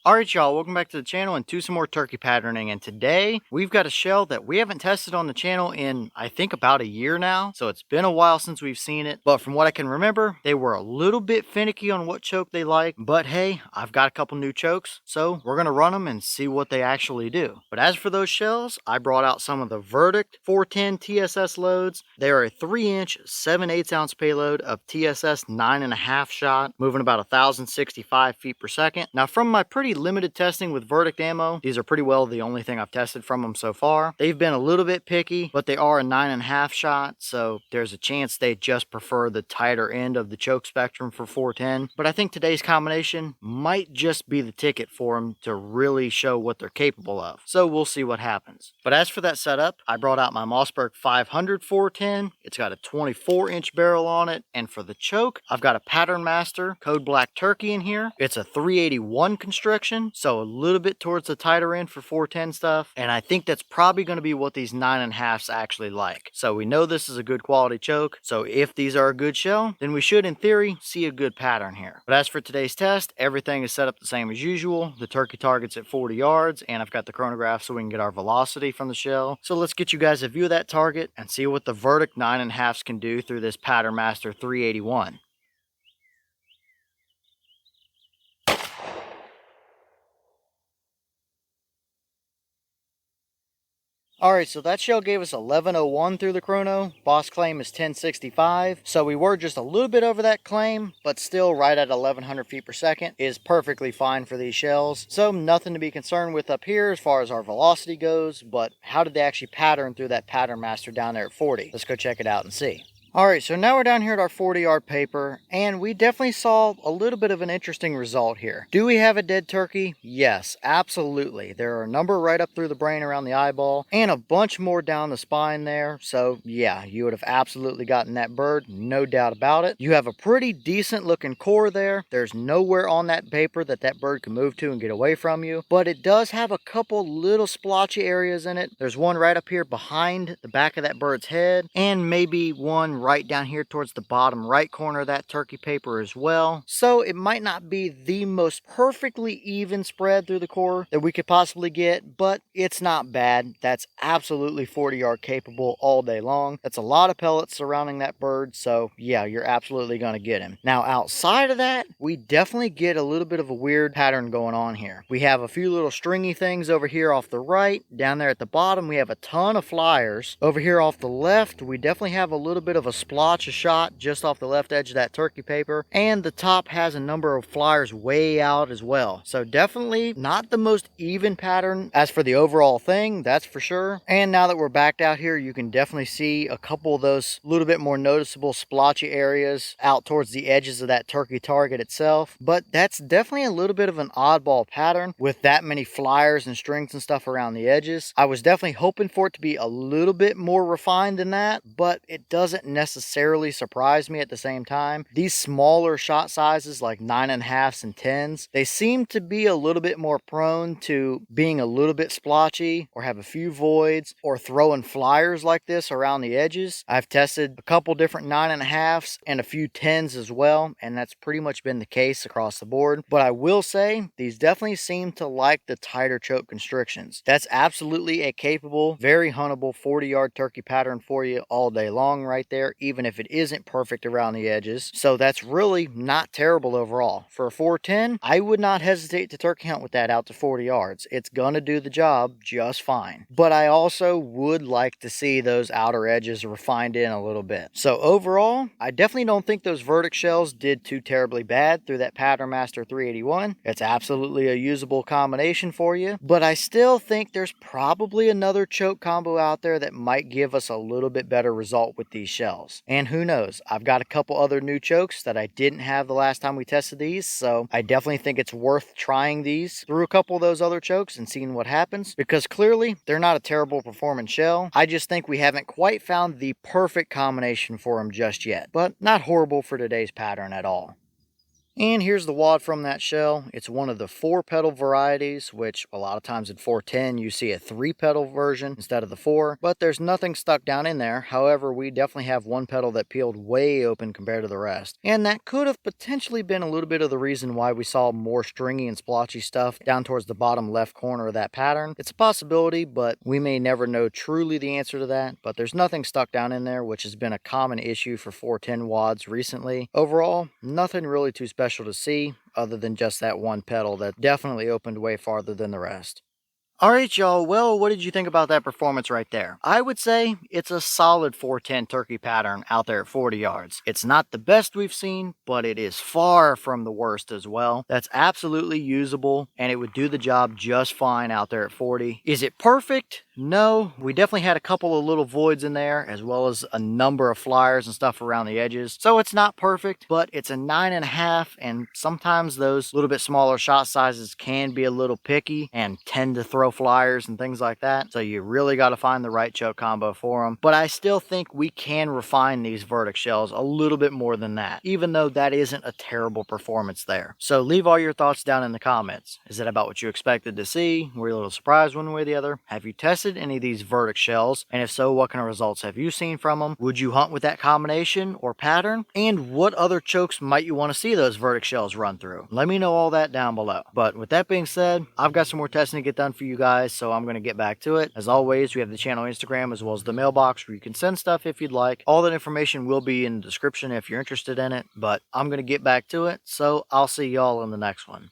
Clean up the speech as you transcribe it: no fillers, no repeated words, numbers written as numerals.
Alright y'all, welcome back to the channel and to some more turkey patterning, and today we've got a shell that we haven't tested on the channel in I think about a year now, so it's been a while since we've seen it, but from what I can remember they were a little bit finicky on what choke they like, but hey, I've got a couple new chokes, so we're going to run them and see what they actually do. But as for those shells, I brought out some of the Verdict 410 TSS loads. They are a 3-inch 7/8 ounce payload of TSS 9.5 shot, moving about 1,065 feet per second. Now from my pretty limited testing with Verdict ammo, these are pretty well the only thing I've tested from them so far. They've been a little bit picky, but they are a 9.5 shot, so there's a chance they just prefer the tighter end of the choke spectrum for 410. But I think today's combination might just be the ticket for them to really show what they're capable of. So we'll see what happens. But as for that setup, I brought out my Mossberg 500 410. It's got a 24-inch barrel on it, and for the choke, I've got a Patternmaster Code Black Turkey in here. It's a 381 constriction, so a little bit towards the tighter end for 410 stuff, and I think that's probably going to be what these 9.5s actually like. So we know this is a good quality choke, so if these are a good shell, then we should in theory see a good pattern here. But as for today's test, everything is set up the same as usual. The turkey target's at 40 yards, and I've got the chronograph so we can get our velocity from the shell. So let's get you guys a view of that target and see what the Verdict 9.5s can do through this Patternmaster 381. Alright, so that shell gave us 1101 through the chrono. Boss claim is 1065. So we were just a little bit over that claim, but still right at 1100 feet per second is perfectly fine for these shells. So nothing to be concerned with up here as far as our velocity goes, but how did they actually pattern through that Patternmaster down there at 40? Let's go check it out and see. Alright, so now we're down here at our 40-yard paper, and we definitely saw a little bit of an interesting result here. Do we have a dead turkey? Yes, absolutely. There are a number right up through the brain around the eyeball, and a bunch more down the spine there, so yeah, you would have absolutely gotten that bird, no doubt about it. You have a pretty decent looking core there. There's nowhere on that paper that that bird can move to and get away from you, but it does have a couple little splotchy areas in it. There's one right up here behind the back of that bird's head, and maybe one right down here towards the bottom right corner of that turkey paper as well. So it might not be the most perfectly even spread through the core that we could possibly get, but it's not bad. That's absolutely 40-yard capable all day long. That's a lot of pellets surrounding that bird, so yeah, you're absolutely going to get him. Now outside of that, we definitely get a little bit of a weird pattern going on here. We have a few little stringy things over here off the right. Down there at the bottom, we have a ton of flyers. Over here off the left, we definitely have a little bit of a splotch of shot just off the left edge of that turkey paper, and the top has a number of flyers way out as well. So definitely not the most even pattern as for the overall thing, that's for sure. And now that we're backed out here, you can definitely see a couple of those little bit more noticeable splotchy areas out towards the edges of that turkey target itself. But that's definitely a little bit of an oddball pattern with that many flyers and strings and stuff around the edges. I was definitely hoping for it to be a little bit more refined than that, but it doesn't necessarily surprise me at the same time. These smaller shot sizes like 9.5s and 10s, they seem to be a little bit more prone to being a little bit splotchy or have a few voids or throwing flyers like this around the edges. I've tested a couple different 9.5s and a few 10s as well, and that's pretty much been the case across the board. But I will say these definitely seem to like the tighter choke constrictions. That's absolutely a capable, very huntable 40-yard turkey pattern for you all day long right there, even if it isn't perfect around the edges. So that's really not terrible overall. For a 410, I would not hesitate to turkey hunt with that out to 40 yards. It's gonna do the job just fine. But I also would like to see those outer edges refined in a little bit. So overall, I definitely don't think those Verdict shells did too terribly bad through that Patternmaster 381. It's absolutely a usable combination for you, but I still think there's probably another choke combo out there that might give us a little bit better result with these shells. And who knows, I've got a couple other new chokes that I didn't have the last time we tested these, so I definitely think it's worth trying these through a couple of those other chokes and seeing what happens, because clearly they're not a terrible performing shell. I just think we haven't quite found the perfect combination for them just yet, but not horrible for today's pattern at all. And here's the wad from that shell. It's one of the 4-pedal varieties, which a lot of times in 410 you see a 3-pedal version instead of the 4, but there's nothing stuck down in there. However, we definitely have one pedal that peeled way open compared to the rest. And that could have potentially been a little bit of the reason why we saw more stringy and splotchy stuff down towards the bottom left corner of that pattern. It's a possibility, but we may never know truly the answer to that. But there's nothing stuck down in there, which has been a common issue for 410 wads recently. Overall, nothing really too special to see other than just that one pedal that definitely opened way farther than the rest. Alright y'all, well, what did you think about that performance right there? I would say it's a solid 410 turkey pattern out there at 40 yards. It's not the best we've seen, but it is far from the worst as well. That's absolutely usable, and it would do the job just fine out there at 40. Is it perfect? No, we definitely had a couple of little voids in there, as well as a number of flyers and stuff around the edges. So it's not perfect, but it's a 9.5, and sometimes those little bit smaller shot sizes can be a little picky and tend to throw flyers and things like that. So you really got to find the right choke combo for them. But I still think we can refine these verdict shells a little bit more than that, even though that isn't a terrible performance there. So leave all your thoughts down in the comments. Is it about what you expected to see? Were you a little surprised one way or the other? Have you tested any of these verdict shells? And if so, what kind of results have you seen from them? Would you hunt with that combination or pattern? And what other chokes might you want to see those verdict shells run through? Let me know all that down below. But with that being said, I've got some more testing to get done for you guys, so I'm going to get back to it. As always, we have the channel Instagram as well as the mailbox where you can send stuff if you'd like. All that information will be in the description if you're interested in it, but I'm going to get back to it, so I'll see y'all in the next one.